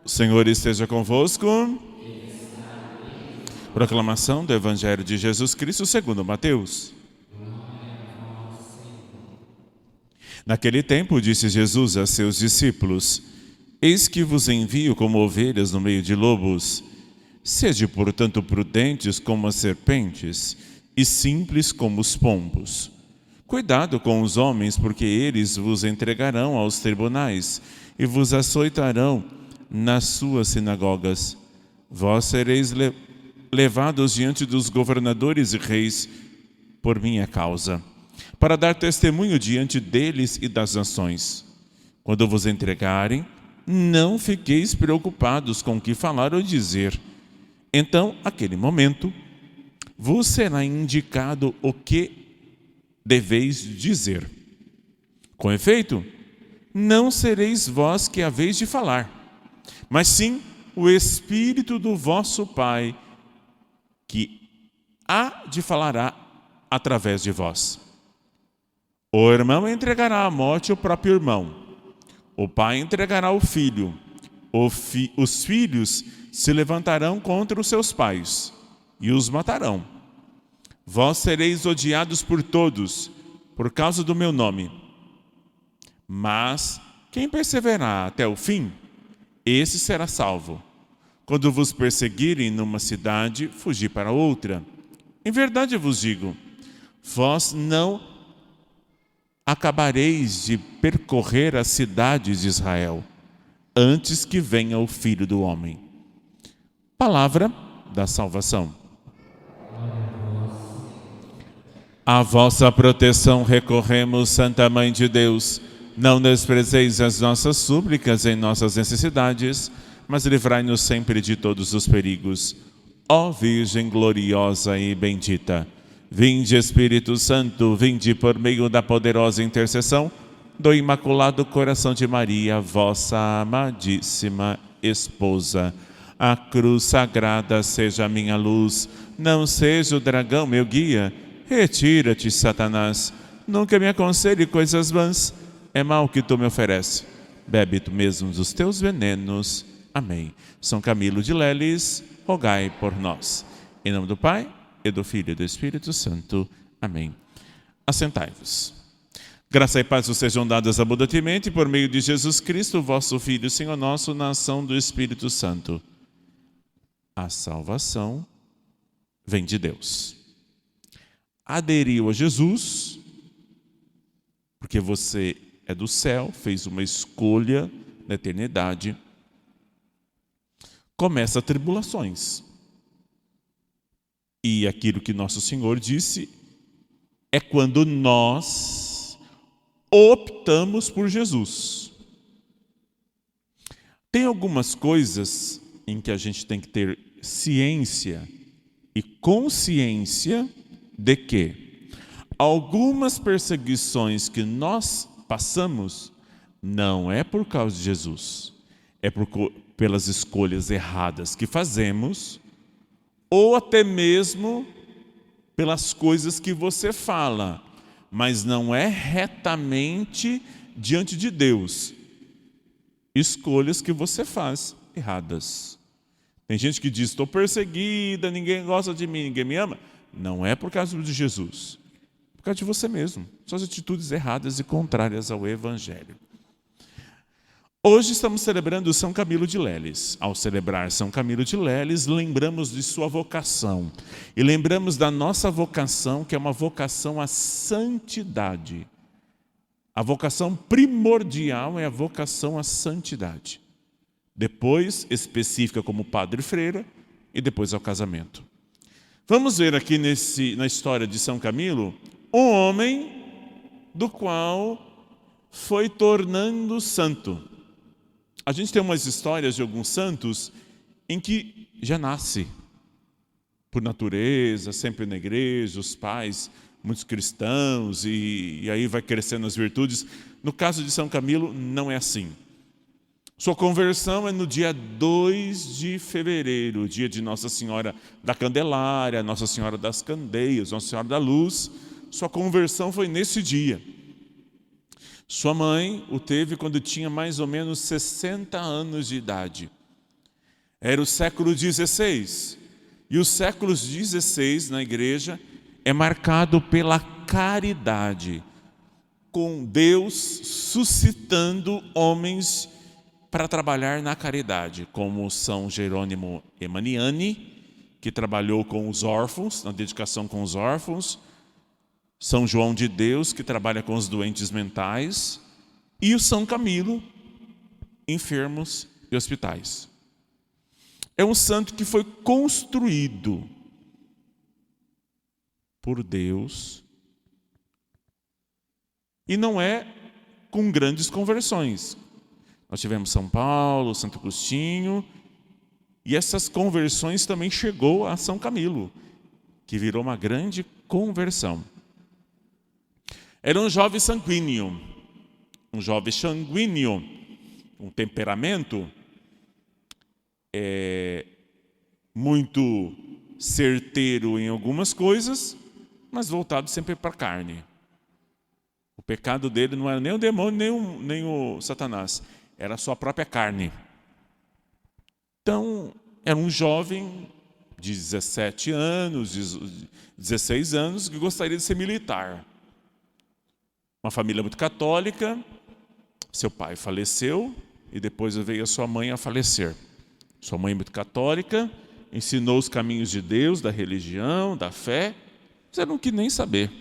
O Senhor esteja convosco. Proclamação do Evangelho de Jesus Cristo segundo Mateus. Naquele tempo disse Jesus a seus discípulos: Eis que vos envio como ovelhas no meio de lobos. Sede, portanto, prudentes como as serpentes e simples como os pombos. Cuidado com os homens, porque eles vos entregarão aos tribunais e vos açoitarão nas suas sinagogas. Vós sereis levados diante dos governadores e reis por minha causa, para dar testemunho diante deles e das nações. Quando vos entregarem, não fiqueis preocupados com o que falar ou dizer. Então, naquele momento, vos será indicado o que deveis dizer. Com efeito, não sereis vós que haveis de falar, mas sim o Espírito do vosso Pai, que há de falará através de vós. O irmão entregará à morte o próprio irmão. O pai entregará o filho. Os filhos se levantarão contra os seus pais e os matarão. Vós sereis odiados por todos, por causa do meu nome. Mas quem perseverar até o fim, esse será salvo. Quando vos perseguirem numa cidade, fugi para outra. Em verdade vos digo, vós não acabareis de percorrer as cidades de Israel, antes que venha o Filho do Homem. Palavra da salvação. À vossa proteção recorremos, Santa Mãe de Deus. Não desprezeis as nossas súplicas em nossas necessidades, mas livrai-nos sempre de todos os perigos. Ó Virgem gloriosa e bendita, vinde Espírito Santo, vinde por meio da poderosa intercessão do Imaculado Coração de Maria, vossa amadíssima esposa. A cruz sagrada seja a minha luz, não seja o dragão meu guia. Retira-te, Satanás, nunca me aconselhe coisas vãs. É mal que tu me oferece. Bebe tu mesmo dos teus venenos. Amém. São Camilo de Leles, rogai por nós. Em nome do Pai, e do Filho e do Espírito Santo. Amém. Assentai-vos. Graça e paz vos sejam dadas abundantemente por meio de Jesus Cristo, vosso Filho, Senhor nosso, na ação do Espírito Santo. A salvação vem de Deus. Aderiu a Jesus, porque você é do céu, fez uma escolha na eternidade. Começa tribulações. E aquilo que nosso Senhor disse é quando nós optamos por Jesus. Tem algumas coisas em que a gente tem que ter ciência e consciência de que algumas perseguições que nós passamos não é por causa de Jesus, é pelas escolhas erradas que fazemos, ou até mesmo pelas coisas que você fala, mas não é retamente diante de Deus. Escolhas que você faz erradas. Tem gente que diz, estou perseguida, ninguém gosta de mim, ninguém me ama. Não é por causa de Jesus, é por causa de você mesmo. Suas atitudes erradas e contrárias ao Evangelho. Hoje estamos celebrando São Camilo de Leles. Ao celebrar São Camilo de Leles, lembramos de sua vocação. E lembramos da nossa vocação, que é uma vocação à santidade. A vocação primordial é a vocação à santidade. Depois, específica como padre e freira, e depois ao casamento. Vamos ver aqui na história de São Camilo, um homem do qual foi tornando santo. A gente tem umas histórias de alguns santos em que já nasce por natureza, sempre na igreja, os pais, muitos cristãos, e aí vai crescendo as virtudes. No caso de São Camilo, não é assim. Sua conversão é no dia 2 de fevereiro, dia de Nossa Senhora da Candelária, Nossa Senhora das Candeias, Nossa Senhora da Luz. Sua conversão foi nesse dia. Sua mãe o teve quando tinha mais ou menos 60 anos de idade. Era o século XVI. E os séculos XVI na igreja é marcado pela caridade, com Deus suscitando homens para trabalhar na caridade, como São Jerônimo Emaniani, que trabalhou com os órfãos, na dedicação com os órfãos, São João de Deus, que trabalha com os doentes mentais, e o São Camilo, enfermos e hospitais. É um santo que foi construído por Deus e não é com grandes conversões. Nós tivemos São Paulo, Santo Agostinho, e essas conversões também chegou a São Camilo, que virou uma grande conversão. Era um jovem sanguíneo, um temperamento muito certeiro em algumas coisas, mas voltado sempre para a carne. O pecado dele não era nem o demônio, nem o Satanás, era a sua própria carne. Então, era um jovem de 17 anos, 16 anos, que gostaria de ser militar. Uma família muito católica, seu pai faleceu e depois veio a sua mãe a falecer. Sua mãe muito católica, ensinou os caminhos de Deus, da religião, da fé, mas ele não quis nem saber.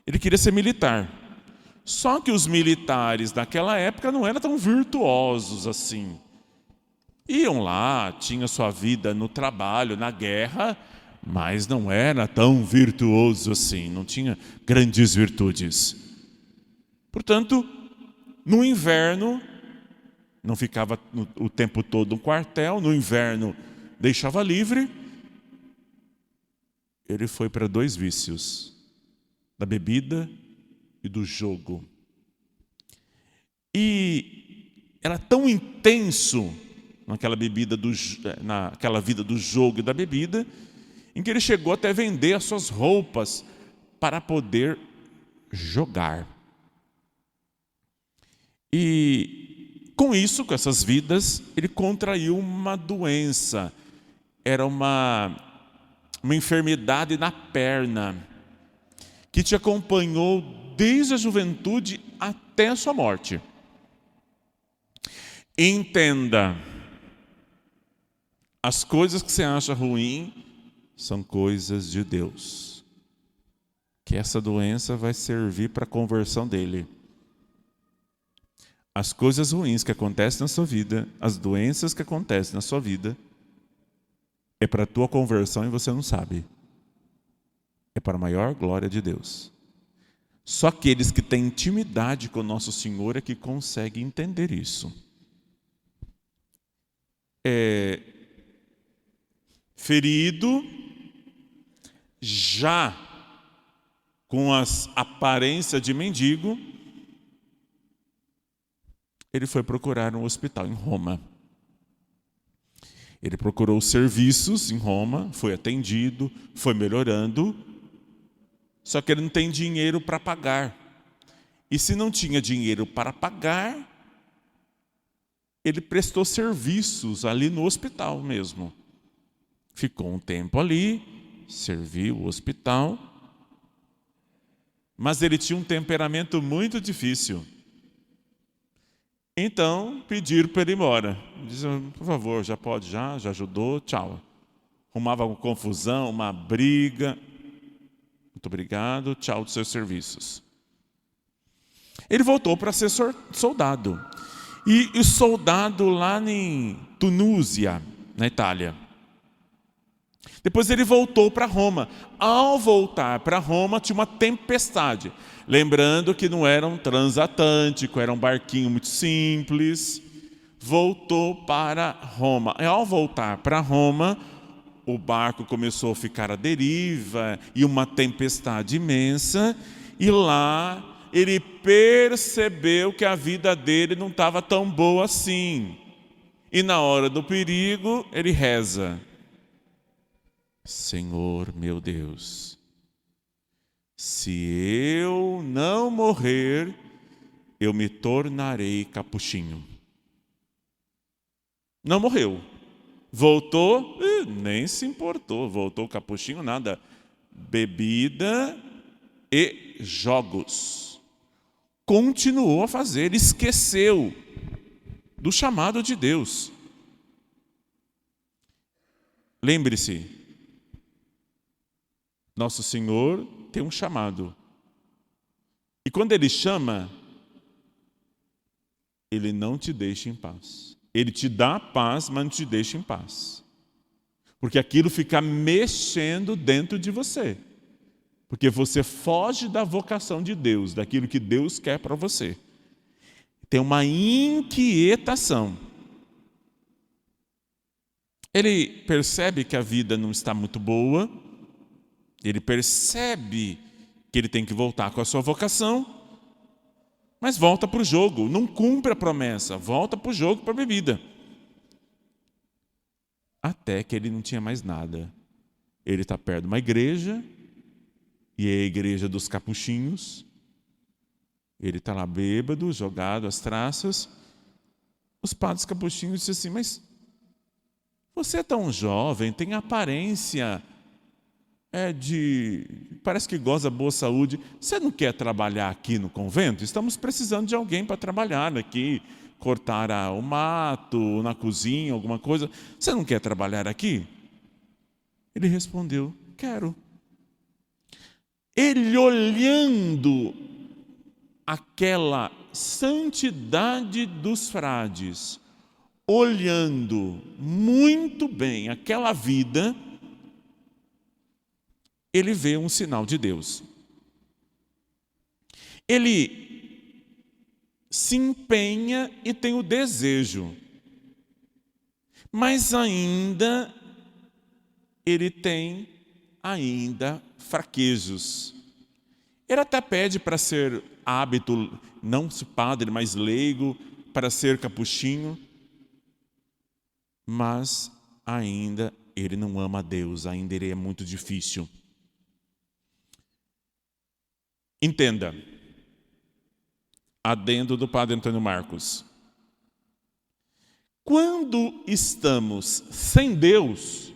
Ele queria ser militar. Só que os militares daquela época não eram tão virtuosos assim. Iam lá, tinham sua vida no trabalho, na guerra, mas não era tão virtuoso assim, não tinha grandes virtudes. Portanto, no inverno, não ficava o tempo todo no quartel, no inverno deixava livre, ele foi para 2 vícios, da bebida e do jogo. E era tão intenso naquela vida do jogo e da bebida, em que ele chegou até a vender as suas roupas para poder jogar. E com isso, com essas vidas, ele contraiu uma doença. Era uma enfermidade na perna, que te acompanhou desde a juventude até a sua morte. Entenda, as coisas que você acha ruim são coisas de Deus. Que essa doença vai servir para a conversão dele. As coisas ruins que acontecem na sua vida, as doenças que acontecem na sua vida, é para a tua conversão e você não sabe. É para a maior glória de Deus. Só aqueles que têm intimidade com o nosso Senhor é que conseguem entender isso. Ferido, já com as aparências de mendigo, ele foi procurar um hospital em Roma. Ele procurou serviços em Roma, foi atendido, foi melhorando, só que ele não tem dinheiro para pagar. E se não tinha dinheiro para pagar, ele prestou serviços ali no hospital mesmo. Ficou um tempo ali, serviu o hospital, mas ele tinha um temperamento muito difícil. Então, pediram para ele ir embora. Diziam, por favor, já pode, já ajudou, tchau. Arrumava uma confusão, uma briga. Muito obrigado, tchau dos seus serviços. Ele voltou para ser soldado. E o soldado lá em Tunúzia, na Itália. Depois ele voltou para Roma. Ao voltar para Roma, tinha uma tempestade. Lembrando que não era um transatlântico, era um barquinho muito simples. Voltou para Roma. E ao voltar para Roma, o barco começou a ficar à deriva e uma tempestade imensa. E lá ele percebeu que a vida dele não estava tão boa assim. E na hora do perigo, ele reza. Senhor, meu Deus, se eu não morrer, eu me tornarei capuchinho. Não morreu, Voltou, nem se importou. Voltou capuchinho, nada. Bebida e jogos. Continuou a fazer, esqueceu do chamado de Deus. Lembre-se, nosso Senhor tem um chamado. E quando Ele chama, Ele não te deixa em paz. Ele te dá paz, mas não te deixa em paz. Porque aquilo fica mexendo dentro de você. Porque você foge da vocação de Deus, daquilo que Deus quer para você. Tem uma inquietação. Ele percebe que a vida não está muito boa. Ele percebe que ele tem que voltar com a sua vocação. Mas volta para o jogo, não cumpre a promessa. Volta para o jogo, para a bebida. Até que ele não tinha mais nada. Ele está perto de uma igreja. E é a igreja dos capuchinhos. Ele está lá bêbado, jogado às traças. Os padres capuchinhos disseram assim, mas você é tão jovem, tem aparência parece que goza boa saúde. Você não quer trabalhar aqui no convento? Estamos precisando de alguém para trabalhar aqui, cortar o mato, na cozinha, alguma coisa. Você não quer trabalhar aqui? Ele respondeu, quero. Ele olhando aquela santidade dos frades, olhando muito bem aquela vida, ele vê um sinal de Deus. Ele se empenha e tem o desejo, mas ainda ele tem fraquejos. Ele até pede para ser hábito, não padre, mas leigo, para ser capuchinho, mas ainda ele não ama a Deus, ainda ele é muito difícil. Entenda, adendo do padre Antônio Marcos. Quando estamos sem Deus,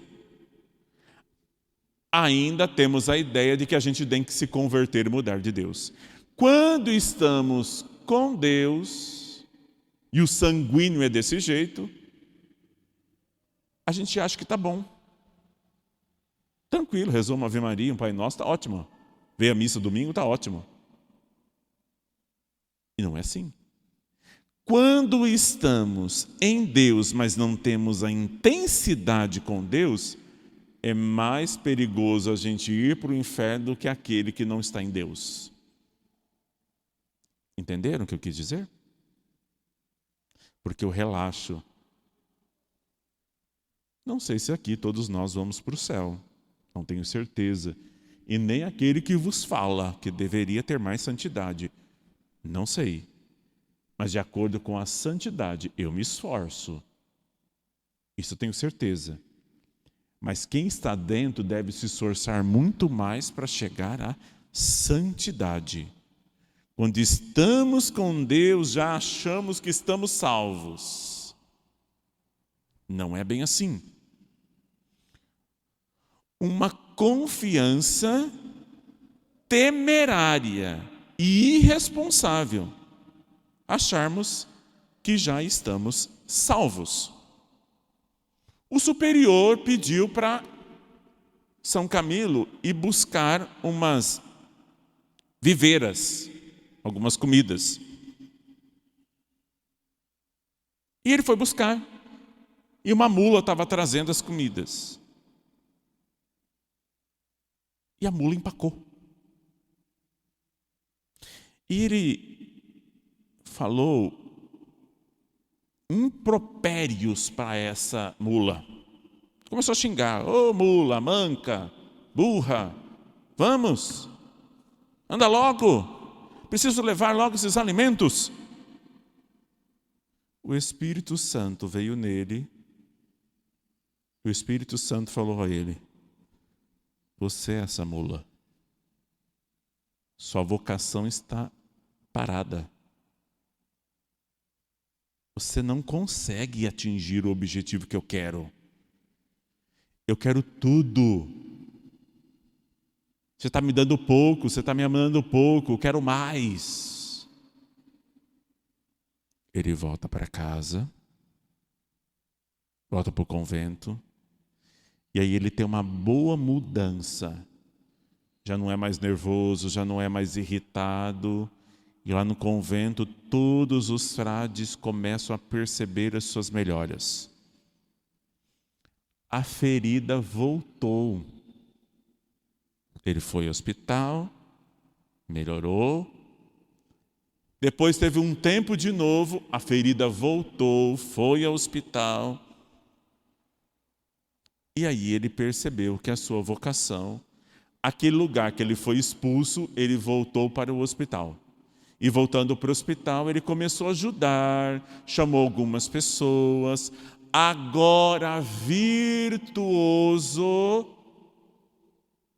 ainda temos a ideia de que a gente tem que se converter e mudar de Deus. Quando estamos com Deus, e o sanguíneo é desse jeito, a gente acha que está bom. Tranquilo, rezou uma Ave Maria, um Pai Nosso, está ótimo. Veio a missa domingo, está ótimo. E não é assim. Quando estamos em Deus, mas não temos a intensidade com Deus, é mais perigoso a gente ir para o inferno do que aquele que não está em Deus. Entenderam o que eu quis dizer? Porque eu relaxo. Não sei se aqui todos nós vamos para o céu. Não tenho certeza. E nem aquele que vos fala, que deveria ter mais santidade. Não sei. Mas de acordo com a santidade, eu me esforço. Isso eu tenho certeza. Mas quem está dentro deve se esforçar muito mais para chegar à santidade. Quando estamos com Deus, já achamos que estamos salvos. Não é bem assim. Uma confiança temerária e irresponsável acharmos que já estamos salvos. O superior pediu para São Camilo ir buscar umas viveiras, algumas comidas. E ele foi buscar. E uma mula estava trazendo as comidas. E a mula empacou. E ele falou impropérios para essa mula. Começou a xingar. Ô mula, manca, burra, vamos, anda logo, preciso levar logo esses alimentos. O Espírito Santo veio nele. O Espírito Santo falou a ele: você é essa mula. Sua vocação está parada. Você não consegue atingir o objetivo que eu quero. Eu quero tudo. Você está me dando pouco, você está me amando pouco, eu quero mais. Ele volta para casa, volta para o convento, e aí ele tem uma boa mudança. Já não é mais nervoso, já não é mais irritado. E lá no convento, todos os frades começam a perceber as suas melhoras. A ferida voltou. Ele foi ao hospital, melhorou. Depois teve um tempo de novo, a ferida voltou, foi ao hospital. E aí ele percebeu que a sua vocação, aquele lugar que ele foi expulso, ele voltou para o hospital. E voltando para o hospital, ele começou a ajudar, chamou algumas pessoas. Agora virtuoso,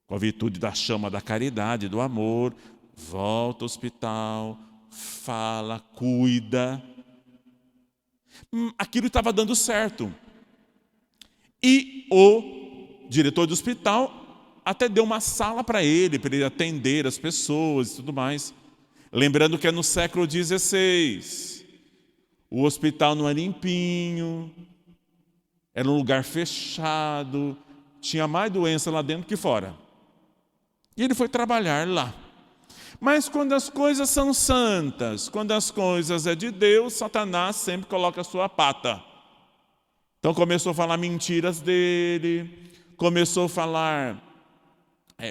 com a virtude da chama da caridade, do amor, volta ao hospital, fala, cuida. Aquilo estava dando certo. E o diretor do hospital até deu uma sala para ele atender as pessoas e tudo mais. Lembrando que é no século XVI. O hospital não é limpinho, era um lugar fechado, tinha mais doença lá dentro que fora. E ele foi trabalhar lá. Mas quando as coisas são santas, quando as coisas é de Deus, Satanás sempre coloca a sua pata. Então começou a falar mentiras dele, começou a falar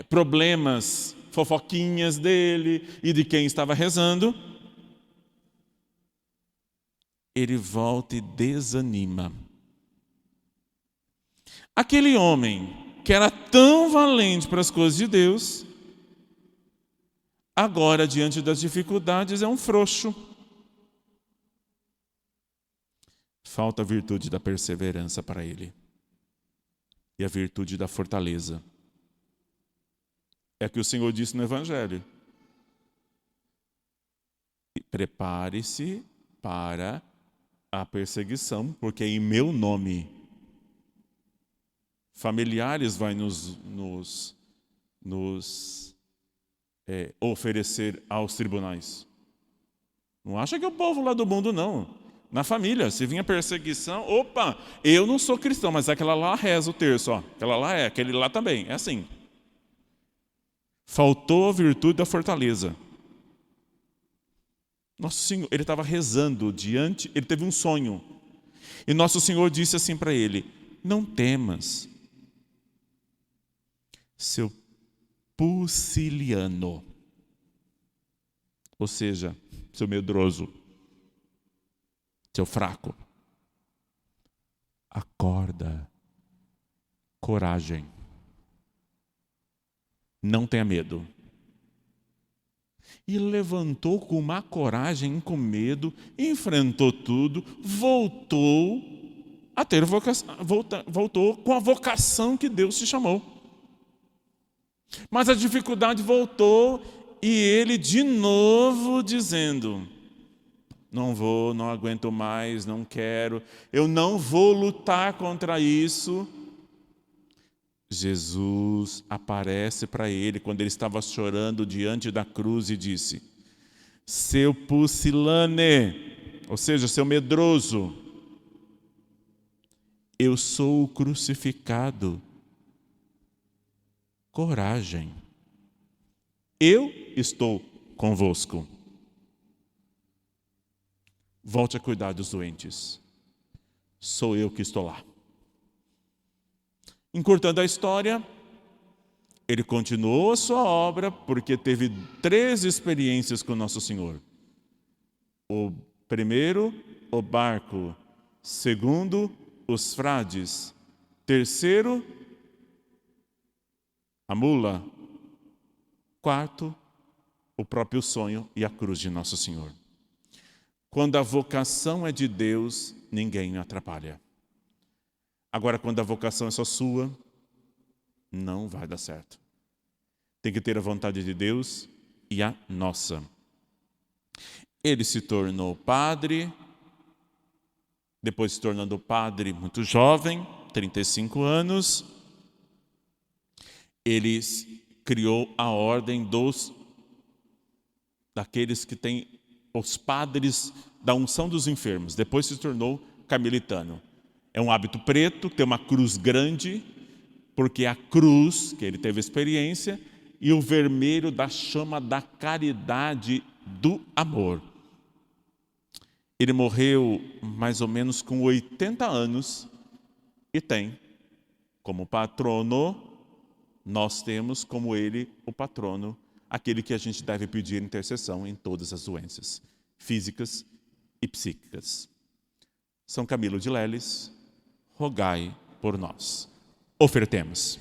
problemas, fofoquinhas dele e de quem estava rezando. Ele volta e desanima. Aquele homem que era tão valente para as coisas de Deus, agora diante das dificuldades é um frouxo. Falta a virtude da perseverança para ele. E a virtude da fortaleza. É o que o Senhor disse no Evangelho. Prepare-se para a perseguição, porque em meu nome familiares vai nos oferecer aos tribunais. Não acha que é o povo lá do mundo, não. Na família, se vinha perseguição, opa, eu não sou cristão, mas aquela lá reza o terço, ó. Aquela lá aquele lá também, é assim. Faltou a virtude da fortaleza. Nosso Senhor, ele estava rezando diante, ele teve um sonho. E Nosso Senhor disse assim para ele: não temas, seu puciliano. Ou seja, seu medroso, seu fraco. Acorda, coragem. Não tenha medo. E levantou com uma coragem, com medo, enfrentou tudo, voltou a ter vocação, voltou com a vocação que Deus te chamou. Mas a dificuldade voltou e ele de novo dizendo: não vou, não aguento mais, não quero, eu não vou lutar contra isso. Jesus aparece para ele quando ele estava chorando diante da cruz e disse: seu pucilane, ou seja, seu medroso, eu sou o crucificado. Coragem, eu estou convosco. Volte a cuidar dos doentes. Sou eu que estou lá. Encurtando a história, ele continuou a sua obra porque teve 3 experiências com Nosso Senhor. O primeiro, o barco. Segundo, os frades. Terceiro, a mula. Quarto, o próprio sonho e a cruz de Nosso Senhor. Quando a vocação é de Deus, ninguém me atrapalha. Agora, quando a vocação é só sua, não vai dar certo. Tem que ter a vontade de Deus e a nossa. Ele se tornou padre, depois se tornando padre muito jovem, 35 anos, ele criou a ordem daqueles que têm os padres da unção dos enfermos. Depois se tornou carmelitano. É um hábito preto, tem uma cruz grande, porque a cruz, que ele teve experiência, e o vermelho da chama da caridade do amor. Ele morreu mais ou menos com 80 anos e tem como patrono, nós temos como ele o patrono, aquele que a gente deve pedir intercessão em todas as doenças físicas e psíquicas. São Camilo de Leles, rogai por nós. Ofertemos.